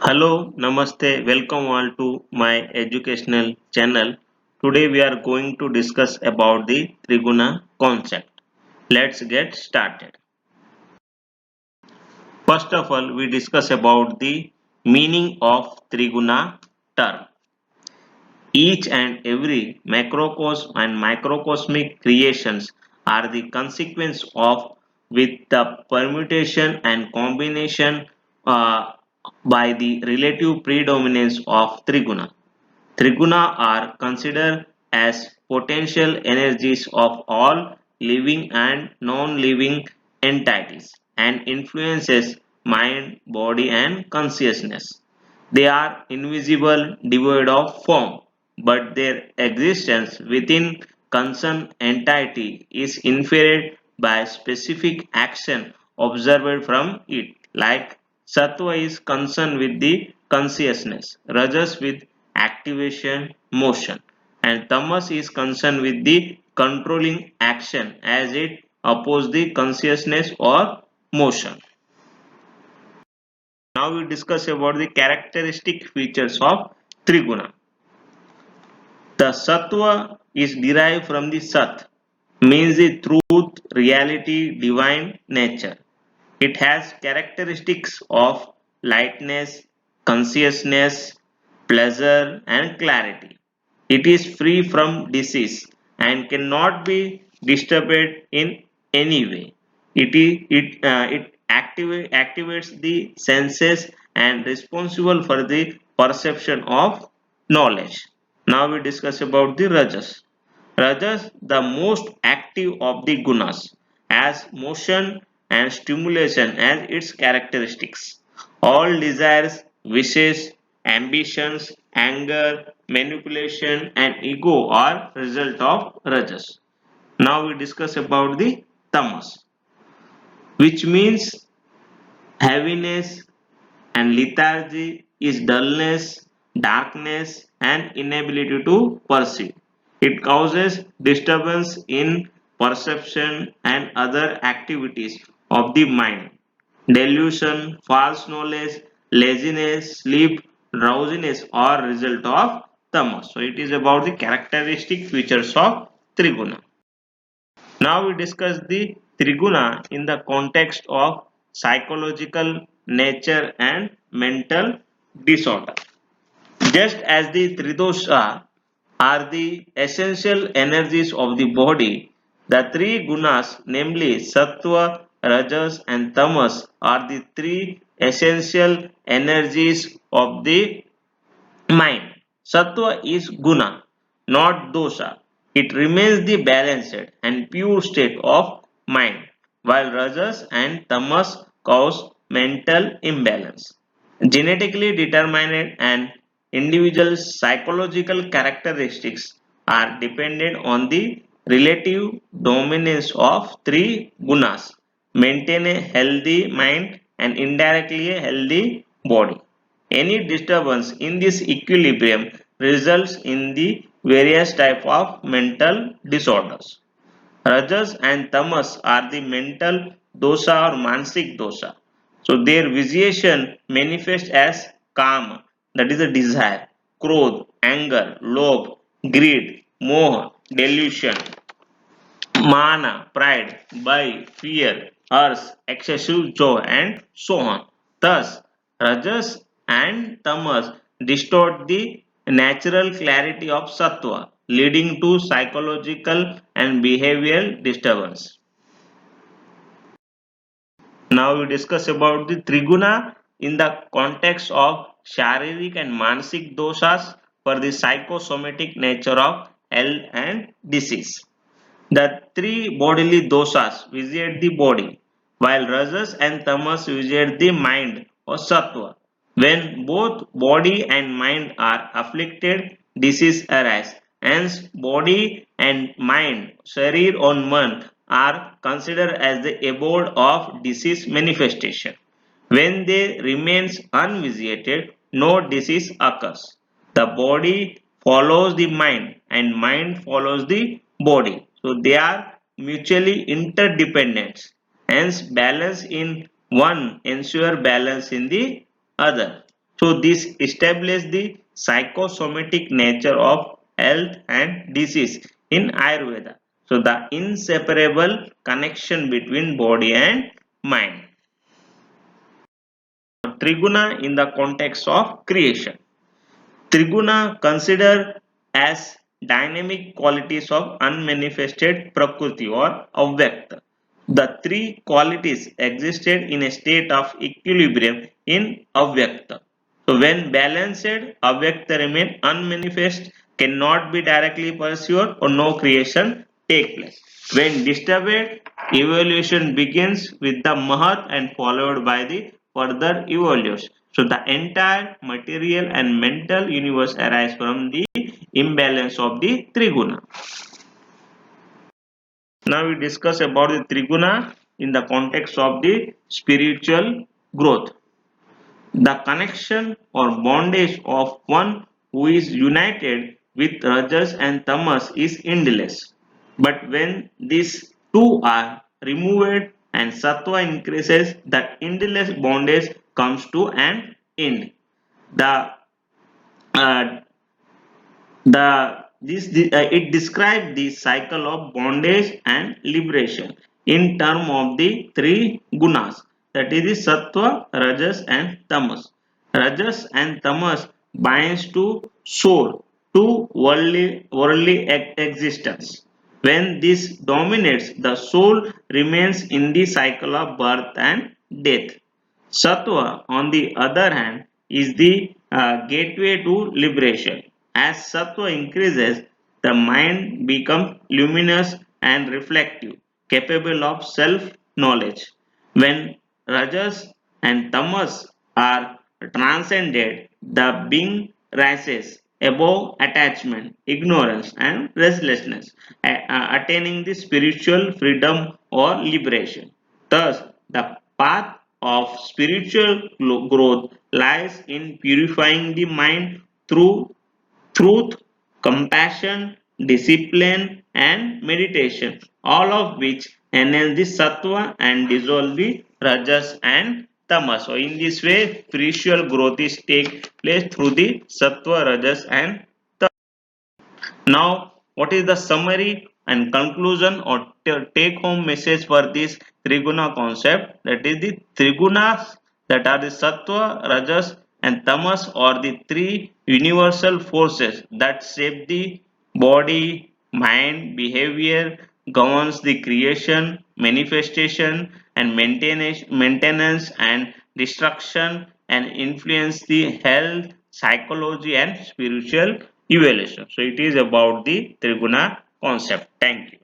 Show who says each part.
Speaker 1: Hello, Namaste, welcome all to my educational channel. Today we are going to discuss about the Triguna concept. Let's get started. First of all, we discuss about the meaning of Triguna term. Each and every macrocosm and microcosmic creations are the consequence of with the permutation and combination by the relative predominance of Triguna. Triguna are considered as potential energies of all living and non-living entities and influences mind, body and consciousness. They are invisible, devoid of form, but their existence within concerned entity is inferred by specific action observed from it, like Sattva is concerned with the consciousness, Rajas with activation, motion, and Tamas is concerned with the controlling action as it opposes the consciousness or motion. Now we discuss about the characteristic features of Triguna. The Sattva is derived from the Sat, means the truth, reality, divine nature. It has characteristics of lightness, consciousness, pleasure, and clarity. It is free from disease and cannot be disturbed in any way. It activates the senses and responsible for the perception of knowledge. Now we discuss about the Rajas. Rajas, the most active of the gunas, has motion and stimulation as its characteristics. All desires, wishes, ambitions, anger, manipulation, and ego are result of Rajas. Now we discuss about the Tamas, which means heaviness and lethargy is dullness, darkness, and inability to perceive. It causes disturbance in perception and other activities of the mind. Delusion, false knowledge, laziness, sleep, drowsiness are result of tamas. So it is about the characteristic features of triguna. Now we discuss the triguna in the context of psychological nature and mental disorder. Just as the tridosha are the essential energies of the body, the three gunas, namely sattva, rajas, and tamas, are the three essential energies of the mind. Sattva is guna, not dosha. It remains the balanced and pure state of mind, while rajas and tamas cause mental imbalance. Genetically determined and individual psychological characteristics are dependent on the relative dominance of three gunas, maintain a healthy mind and indirectly a healthy body. Any disturbance in this equilibrium results in the various type of mental disorders. Rajas and tamas are the mental dosa or mansik dosa. So their visualization manifests as kama, that is a desire, krodh, anger, lobh, greed, moha, delusion, mana, pride, bhai, fear, ars, excessive joy, and so on. Thus, Rajas and Tamas distort the natural clarity of Sattva, leading to psychological and behavioral disturbance. Now we discuss about the Triguna in the context of Sharirik and Mansik doshas for the psychosomatic nature of health and disease. The three bodily doshas visit the body, while rajas and tamas visit the mind or sattva. When both body and mind are afflicted, disease arises. Hence, body and mind, sharir or man, are considered as the abode of disease manifestation. When they remains unvisited, no disease occurs. The body follows the mind and mind follows the body. So they are mutually interdependent. Hence balance in one ensure balance in the other. So this established the psychosomatic nature of health and disease in Ayurveda. So the inseparable connection between body and mind. Triguna in the context of creation. Triguna considered as dynamic qualities of unmanifested prakriti or avyakta. The three qualities existed in a state of equilibrium in avyakta. So when balanced, avyakta remain unmanifest, cannot be directly pursued or no creation take place. When disturbed, evolution begins with the Mahat and followed by the further evolution. So the entire material and mental universe arise from the imbalance of the Triguna. Now we discuss about the Triguna in the context of the spiritual growth. The connection or bondage of one who is united with Rajas and Tamas is endless. But when these two are removed and Sattva increases, the endless bondage comes to an end. The uh, it describes the cycle of bondage and liberation in terms of the three gunas, that is the sattva, rajas and tamas. Rajas and tamas binds to soul, to worldly existence. When this dominates, the soul remains in the cycle of birth and death. Sattva, on the other hand, is the gateway to liberation. As sattva increases, the mind becomes luminous and reflective, capable of self knowledge. When rajas and tamas are transcended, the being rises above attachment, ignorance, and restlessness, attaining the spiritual freedom or liberation. Thus, the path of spiritual growth lies in purifying the mind through truth, compassion, discipline, and meditation, all of which enhance the sattva and dissolve the rajas and tamas. So, in this way, spiritual growth is take place through the sattva, rajas, and now, what is the summary and conclusion or take home message for this Triguna concept? That is the Trigunas, that are the Sattva, Rajas and Tamas, or the three universal forces that shape the body, mind, behavior, governs the creation, manifestation and maintenance and destruction, and influence the health, psychology and spiritual evaluation. So it is about the Triguna concept. Thank you.